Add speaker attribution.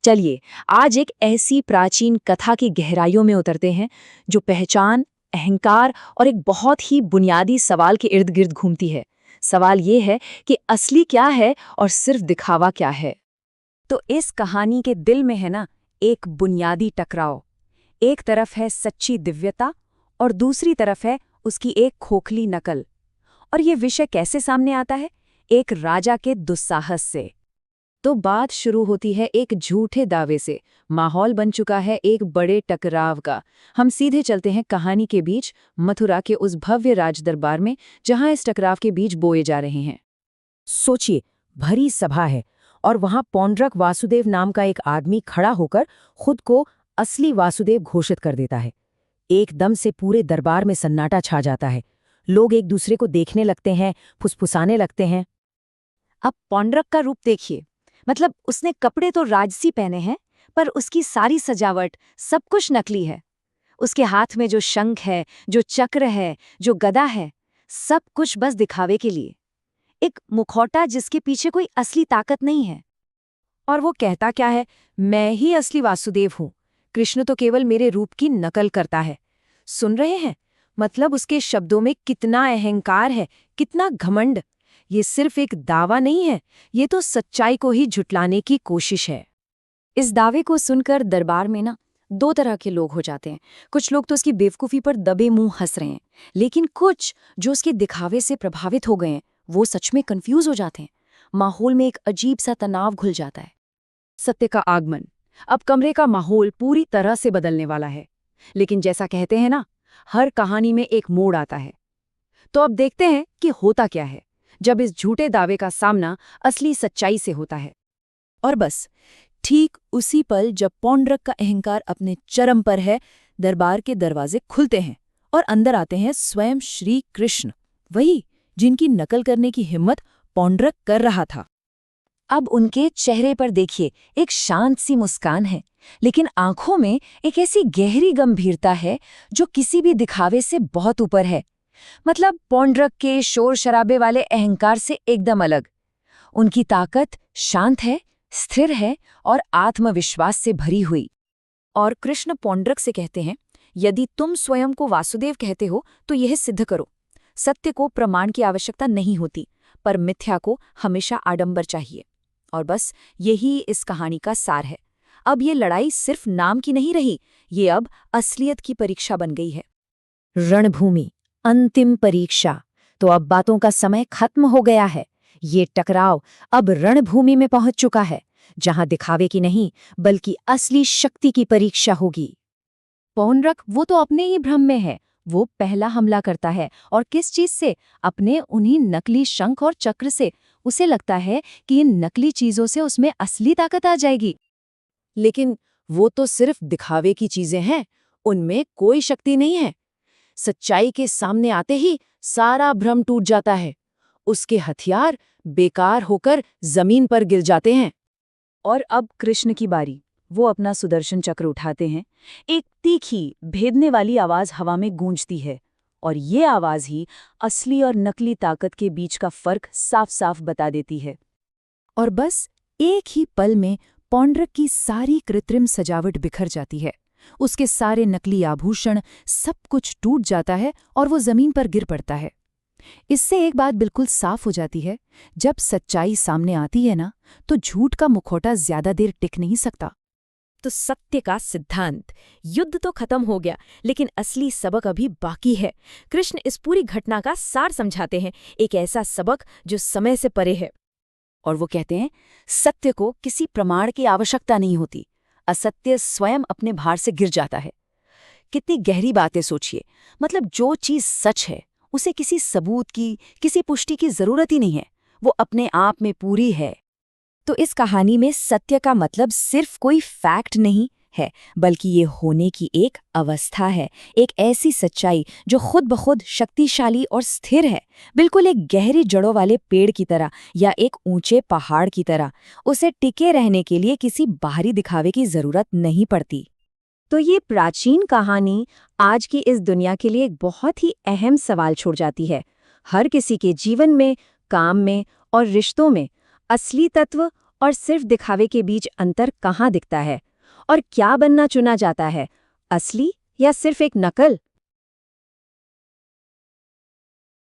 Speaker 1: चलिए आज एक ऐसी प्राचीन कथा की गहराइयों में उतरते हैं जो पहचान, अहंकार और एक बहुत ही बुनियादी सवाल के इर्द गिर्द घूमती है। सवाल ये है कि असली क्या है और सिर्फ दिखावा क्या है। तो इस कहानी के दिल में है ना एक बुनियादी टकराव। एक तरफ है सच्ची दिव्यता और दूसरी तरफ है उसकी एक खोखली नकल। और ये विषय कैसे सामने आता है? एक राजा के दुस्साहस से। तो बात शुरू होती है एक झूठे दावे से। माहौल बन चुका है एक बड़े टकराव का। हम सीधे चलते हैं कहानी के बीच, मथुरा के उस भव्य राजदरबार में जहां इस टकराव के बीज बोए जा रहे हैं।
Speaker 2: सोचिए, भरी सभा है और वहां पौंड्रक वासुदेव नाम का एक आदमी खड़ा होकर खुद को असली वासुदेव घोषित कर देता है। एकदम से पूरे दरबार में सन्नाटा छा जाता है। लोग एक दूसरे को देखने लगते हैं, फुसफुसाने लगते हैं।
Speaker 1: अब पौंड्रक का रूप देखिए। मतलब उसने कपड़े तो राजसी पहने हैं, पर उसकी सारी सजावट सब कुछ नकली है। उसके हाथ में जो शंख है, जो चक्र है, जो गदा है, सब कुछ बस दिखावे के लिए। एक मुखौटा जिसके पीछे कोई असली ताकत नहीं है। और वो कहता क्या है? मैं ही असली वासुदेव हूं। कृष्ण तो केवल मेरे रूप की नकल करता है। सुन रहे हैं? मतलब उसके शब्दों में कितना अहंकार है, कितना घमंड। ये सिर्फ एक दावा नहीं है, ये तो सच्चाई को ही झुटलाने की कोशिश है। इस दावे को सुनकर दरबार में ना दो तरह के लोग हो जाते हैं। कुछ लोग तो उसकी बेवकूफ़ी पर दबे मुंह हंस रहे हैं, लेकिन कुछ जो उसके दिखावे से प्रभावित हो गए हैं वो सच में कंफ्यूज हो जाते हैं। माहौल में एक अजीब सा तनाव घुल जाता है। सत्य का आगमन। अब कमरे का माहौल पूरी तरह से बदलने वाला है। लेकिन जैसा कहते हैं ना, हर कहानी में एक मोड़ आता है। तो अब देखते हैं कि होता क्या है जब इस झूठे दावे का सामना असली सच्चाई से होता है। और बस ठीक उसी पल जब पौंड्रक का अहंकार अपने चरम पर है, दरबार के दरवाजे खुलते हैं और अंदर आते हैं स्वयं श्री कृष्ण, वही जिनकी नकल करने की हिम्मत पौंड्रक कर रहा था। अब उनके चेहरे पर देखिए, एक शांत सी मुस्कान है, लेकिन आंखों में एक ऐसी गहरी गंभीरता है जो किसी भी दिखावे से बहुत ऊपर है। मतलब पौंड्रक के शोर शराबे वाले अहंकार से एकदम अलग। उनकी ताकत शांत है, स्थिर है और आत्मविश्वास से भरी हुई। और कृष्ण पौंड्रक से कहते हैं, यदि तुम स्वयं को वासुदेव कहते हो तो यह सिद्ध करो। सत्य को प्रमाण की आवश्यकता नहीं होती, पर मिथ्या को हमेशा आडंबर चाहिए। और बस यही इस कहानी का सार है। अब ये लड़ाई सिर्फ नाम की नहीं रही, ये अब असलियत की परीक्षा बन गई है।
Speaker 2: रणभूमि, अंतिम परीक्षा। तो अब बातों का समय खत्म हो गया है। ये टकराव अब रणभूमि में पहुंच चुका है, जहां दिखावे की नहीं बल्कि असली शक्ति की परीक्षा होगी।
Speaker 1: पौंड्रक वो तो अपने ही भ्रम में है। वो पहला हमला करता है, और किस चीज से? अपने उन्हीं नकली शंख और चक्र से। उसे लगता है कि इन नकली चीजों से उसमें असली ताकत आ जाएगी। लेकिन वो तो सिर्फ दिखावे की चीजें हैं, उनमें कोई शक्ति नहीं है। सच्चाई के सामने आते ही सारा भ्रम टूट जाता है। उसके हथियार बेकार होकर जमीन पर गिर जाते हैं। और अब कृष्ण की बारी। वो अपना सुदर्शन चक्र उठाते हैं। एक तीखी, भेदने वाली आवाज हवा में गूंजती है, और ये आवाज ही असली और नकली ताकत के बीच का फर्क साफ साफ बता देती है। और बस एक ही पल में पौंड्रक की सारी कृत्रिम सजावट बिखर जाती है। उसके सारे नकली आभूषण, सब कुछ टूट जाता है और वो जमीन पर गिर पड़ता है। इससे एक बात बिल्कुल साफ हो जाती है, जब सच्चाई सामने आती है ना, तो झूठ का मुखौटा ज्यादा देर टिक नहीं सकता।
Speaker 2: तो सत्य का सिद्धांत। युद्ध तो खत्म हो गया, लेकिन असली सबक अभी बाकी है। कृष्ण इस पूरी घटना का सार समझाते हैं, एक ऐसा सबक जो समय से परे है।
Speaker 1: और वो कहते हैं, सत्य को किसी प्रमाण की आवश्यकता नहीं होती। असत्य स्वयं अपने भार से गिर जाता है। कितनी गहरी बातें सोचिए। मतलब जो चीज सच है उसे किसी सबूत की, किसी पुष्टि की जरूरत ही नहीं है। वो अपने आप में पूरी है। तो इस कहानी में सत्य का मतलब सिर्फ कोई फैक्ट नहीं है, बल्कि ये होने की एक अवस्था है। एक ऐसी सच्चाई जो खुद ब खुद शक्तिशाली और स्थिर है, बिल्कुल एक गहरी जड़ों वाले पेड़ की तरह या एक ऊंचे पहाड़ की तरह। उसे टिके रहने के लिए किसी बाहरी दिखावे की जरूरत नहीं पड़ती। तो ये प्राचीन कहानी आज की इस दुनिया के लिए एक बहुत ही अहम सवाल छोड़ जाती है। हर किसी के जीवन में, काम में और रिश्तों में असली तत्व और सिर्फ दिखावे के बीच अंतर कहाँ दिखता है? और क्या बनना चुना जाता है, असली या सिर्फ एक नकल?